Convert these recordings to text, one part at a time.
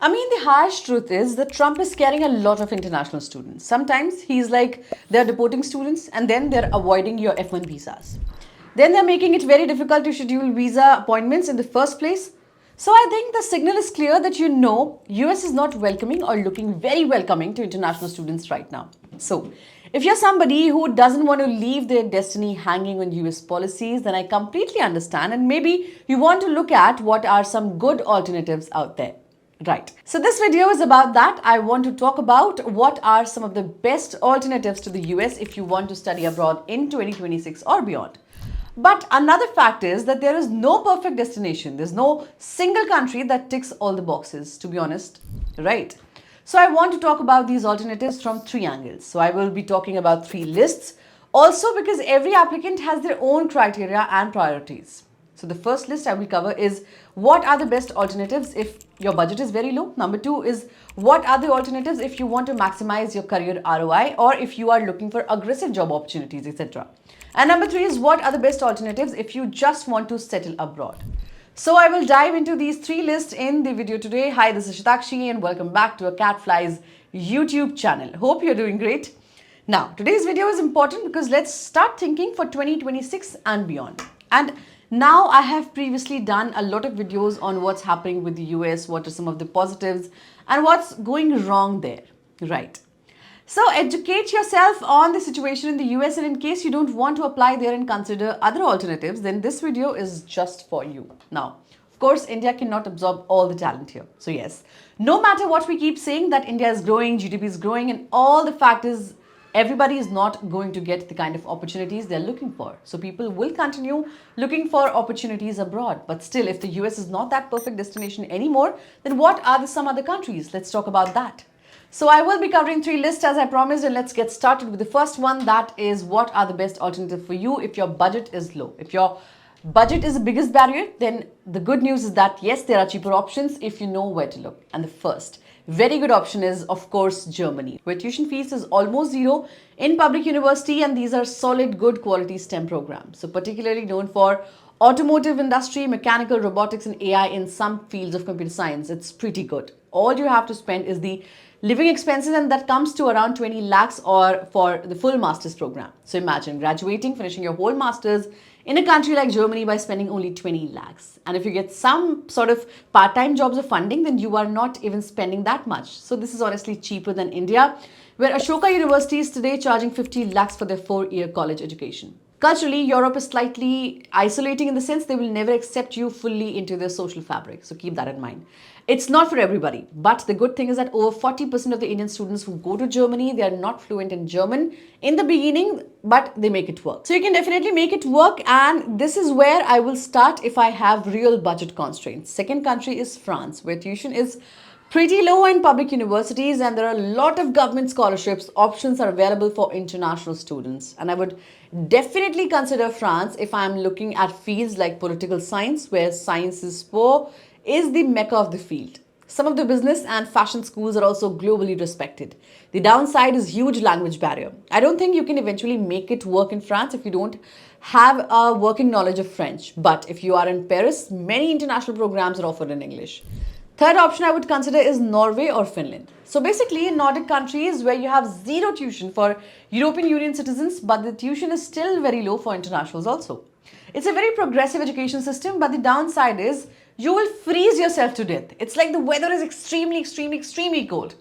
I mean, the harsh truth is that Trump is scaring a lot of international students. Sometimes he's like, they're deporting students and then they're avoiding your F1 visas. Then they're making it very difficult to schedule visa appointments in the first place. So I think the signal is clear that US is not welcoming or looking very welcoming to international students right now. So if you're somebody who doesn't want to leave their destiny hanging on US policies, then I completely understand, and maybe you want to look at what are some good alternatives out there. Right. So this video is about that. I want to talk about what are some of the best alternatives to the US if you want to study abroad in 2026 or beyond. But another fact is that there is no perfect destination. There's no single country that ticks all the boxes, to be honest. Right. So I want to talk about these alternatives from three angles. So I will be talking about three lists. Also because every applicant has their own criteria and priorities. So the first list I will cover is what are the best alternatives if your budget is very low. Number two is what are the alternatives if you want to maximize your career ROI or if you are looking for aggressive job opportunities, etc. And number three is what are the best alternatives if you just want to settle abroad. So I will dive into these three lists in the video today. Hi, this is Shatakshi and welcome back to AcadFly's YouTube channel. Hope you're doing great. Now, today's video is important because let's start thinking for 2026 and beyond. And now I have previously done a lot of videos on what's happening with the US, what are some of the positives and what's going wrong there, right? So educate yourself on the situation in the US, and in case you don't want to apply there and consider other alternatives, then this video is just for you. Now, of course, India cannot absorb all the talent here. So yes, no matter what we keep saying that India is growing, GDP is growing and all the fact is everybody is not going to get the kind of opportunities they're looking for. So people will continue looking for opportunities abroad. But still, if the US is not that perfect destination anymore, then what are some other countries? Let's talk about that. So I will be covering three lists as I promised, and let's get started with the first one. That is what are the best alternatives for you if your budget is low. If your budget is the biggest barrier, then the good news is that yes, there are cheaper options if you know where to look. And the first very good option is, of course, Germany, where tuition fees is almost zero in public university, and these are solid, good quality STEM programs. So particularly known for automotive industry, mechanical, robotics, and AI in some fields of computer science. It's pretty good. All you have to spend is the living expenses, and that comes to around 20 lakhs or for the full master's program. So imagine graduating, finishing your whole master's in a country like Germany by spending only 20 lakhs. And if you get some sort of part-time jobs or funding, then you are not even spending that much. So this is honestly cheaper than India, where Ashoka University is today charging 50 lakhs for their 4-year college education. Culturally, Europe is slightly isolating in the sense they will never accept you fully into their social fabric. So keep that in mind. It's not for everybody, but the good thing is that over 40% of the Indian students who go to Germany, they are not fluent in German in the beginning, but they make it work. So you can definitely make it work, and this is where I will start if I have real budget constraints. Second country is France, where tuition is pretty low in public universities and there are a lot of government scholarships. Options are available for international students, and I would definitely consider France if I'm looking at fields like political science, where science is the mecca of the field. Some of the business and fashion schools are also globally respected. The downside is huge language barrier. I don't think you can eventually make it work in France if you don't have a working knowledge of French. But if you are in Paris, many international programs are offered in English. Third option I would consider is Norway or Finland. So basically in Nordic countries where you have zero tuition for European Union citizens, but the tuition is still very low for internationals also. It's a very progressive education system, but the downside is you will freeze yourself to death. It's like the weather is extremely cold.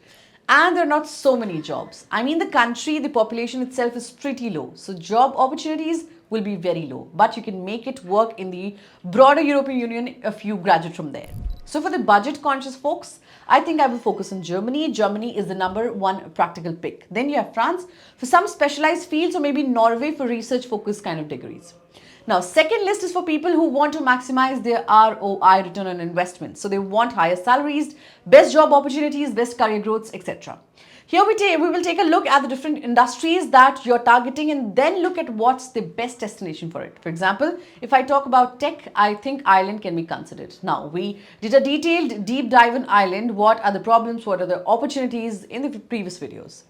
And there are not so many jobs. I mean, the country, the population itself is pretty low. So job opportunities will be very low. But you can make it work in the broader European Union if you graduate from there. So for the budget conscious folks, I think I will focus on Germany. Germany is the #1 practical pick. Then you have France for some specialized fields, or maybe Norway for research focused kind of degrees. Now, second list is for people who want to maximize their ROI, return on investment. So they want higher salaries, best job opportunities, best career growths, etc. Here we will take a look at the different industries that you're targeting and then look at what's the best destination for it. For example, if I talk about tech, I think Ireland can be considered. Now, we did a detailed deep dive in Ireland. What are the problems? What are the opportunities in the previous videos?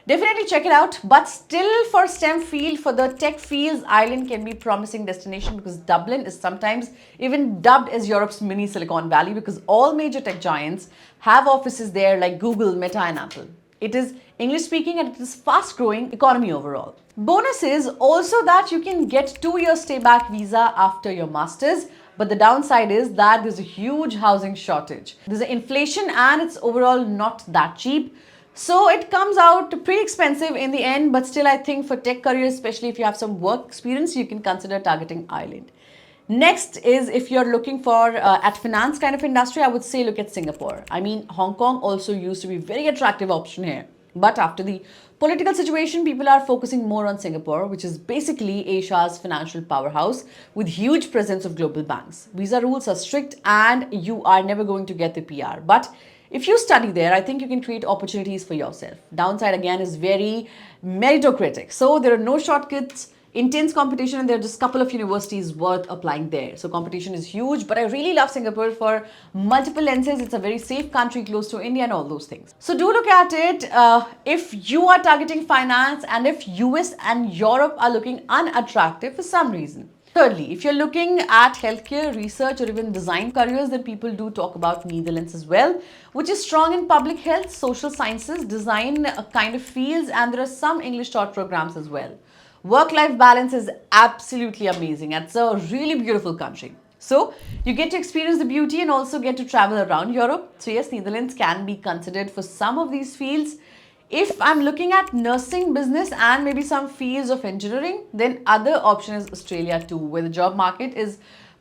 Definitely check it out. But still, for STEM field, for the tech fields, Ireland can be promising destination because Dublin is sometimes even dubbed as Europe's mini Silicon Valley because all major tech giants have offices there like Google, Meta, and Apple. It is English speaking and it is fast growing economy overall. Bonus is also that you can get 2 year stay back visa after your masters. But the downside is that there's a huge housing shortage. There's an inflation and it's overall not that cheap. So it comes out pretty expensive in the end, but still I think for tech careers, especially if you have some work experience, you can consider targeting Ireland. Next is if you're looking for at finance kind of industry, I would say look at Singapore. I mean, Hong Kong also used to be a very attractive option here. But after the political situation, people are focusing more on Singapore, which is basically Asia's financial powerhouse with huge presence of global banks. Visa rules are strict and you are never going to get the PR. But if you study there, I think you can create opportunities for yourself. Downside again is very meritocratic. So there are no shortcuts, intense competition, and there are just a couple of universities worth applying there. So competition is huge, but I really love Singapore for multiple lenses. It's a very safe country close to India and all those things. So do look at it if you are targeting finance and if US and Europe are looking unattractive for some reason. Thirdly, if you're looking at healthcare, research, or even design careers, then people do talk about Netherlands as well, which is strong in public health, social sciences, design kind of fields, and there are some English taught programs as well. Work-life balance is absolutely amazing. It's a really beautiful country. So you get to experience the beauty and also get to travel around Europe. So yes, Netherlands can be considered for some of these fields. If I'm looking at nursing, business, and maybe some fields of engineering, then other option is Australia too, where the job market is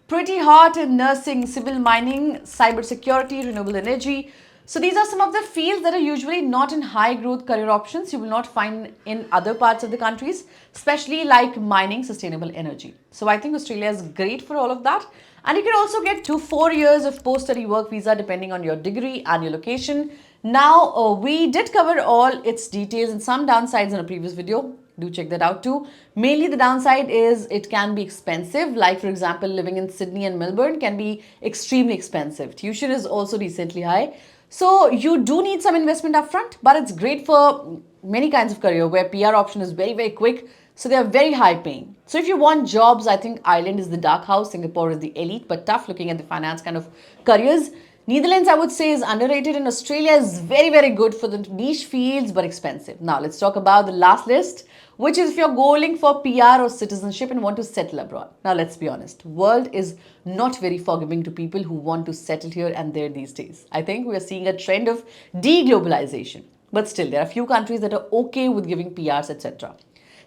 pretty hot in nursing, civil mining, cybersecurity, renewable energy. So these are some of the fields that are usually not in high growth career options you will not find in other parts of the countries, especially like mining, sustainable energy. So I think Australia is great for all of that. And you can also get 2 to 4 years of post-study work visa depending on your degree and your location. Now, we did cover all its details and some downsides in a previous video. Do check that out too. Mainly the downside is it can be expensive. Like for example, living in Sydney and Melbourne can be extremely expensive. Tuition is also decently high. So you do need some investment upfront, but it's great for many kinds of career where PR option is very, very quick. So they are very high paying. So if you want jobs, I think Ireland is the dark house, Singapore is the elite, but tough looking at the finance kind of careers. Netherlands, I would say, is underrated, and Australia is very, very good for the niche fields, but expensive. Now, let's talk about the last list, which is if you're going for PR or citizenship and want to settle abroad. Now, let's be honest, world is not very forgiving to people who want to settle here and there these days. I think we are seeing a trend of deglobalization, but still, there are few countries that are okay with giving PRs, etc.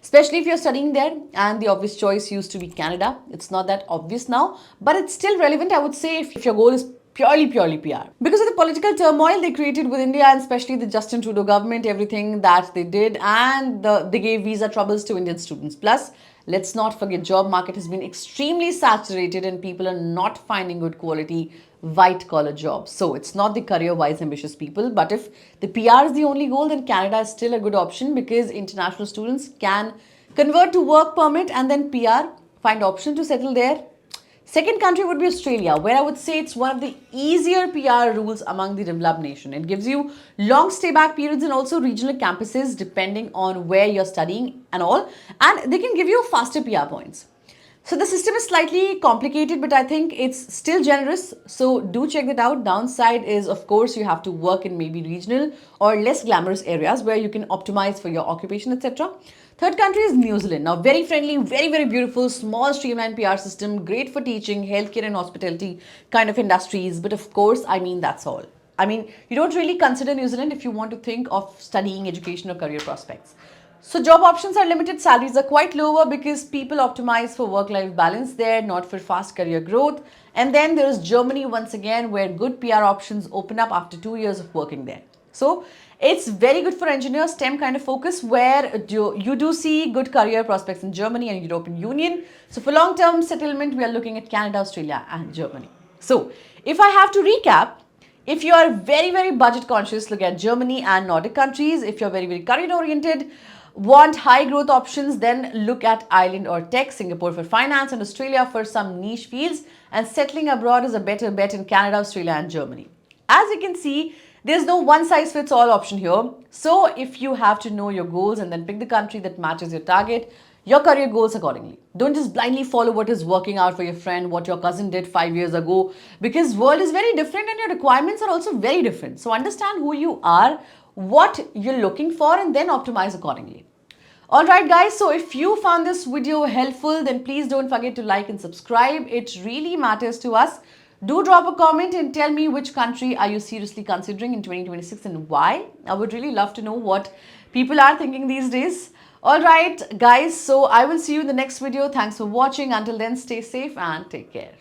Especially if you're studying there, and the obvious choice used to be Canada. It's not that obvious now, but it's still relevant, I would say, if your goal is purely PR. Because of the political turmoil they created with India and especially the Justin Trudeau government, everything that they did, and they gave visa troubles to Indian students. Plus, let's not forget, job market has been extremely saturated and people are not finding good quality white collar jobs. So it's not the career wise ambitious people, but if the PR is the only goal, then Canada is still a good option because international students can convert to work permit and then PR, find option to settle there. Second country would be Australia, where I would say it's one of the easier PR rules among the developed nation. It gives you long stay back periods and also regional campuses depending on where you're studying and all. And they can give you faster PR points. So the system is slightly complicated, but I think it's still generous. So do check that out. Downside is, of course, you have to work in maybe regional or less glamorous areas where you can optimize for your occupation, etc. Third country is New Zealand. Now, very friendly, very, very beautiful, small streamlined PR system, great for teaching, healthcare and hospitality kind of industries. But of course, I mean, that's all. I mean, you don't really consider New Zealand if you want to think of studying, education or career prospects. So job options are limited, salaries are quite lower because people optimize for work-life balance there, not for fast career growth. And then there is Germany once again, where good PR options open up after 2 years of working there. So it's very good for engineers, STEM kind of focus, where you do see good career prospects in Germany and European Union. So for long-term settlement, we are looking at Canada, Australia and Germany. So if I have to recap, if you are very, very budget conscious, look at Germany and Nordic countries. If you're very, very career oriented, want high growth options, then look at Ireland or tech, Singapore for finance and Australia for some niche fields, and settling abroad is a better bet in Canada, Australia and Germany. As you can see, There's no one size fits all option here. So if you have to know your goals and then pick the country that matches your target, your career goals accordingly. Don't just blindly follow what is working out for your friend, what your cousin did 5 years ago, because world is very different and your requirements are also very different. So understand who you are, what you're looking for, and then optimize accordingly. Alright guys, so if you found this video helpful, then please don't forget to like and subscribe. It really matters to us. Do drop a comment and tell me which country are you seriously considering in 2026 and why. I would really love to know what people are thinking these days. Alright guys, so I will see you in the next video. Thanks for watching. Until then, stay safe and take care.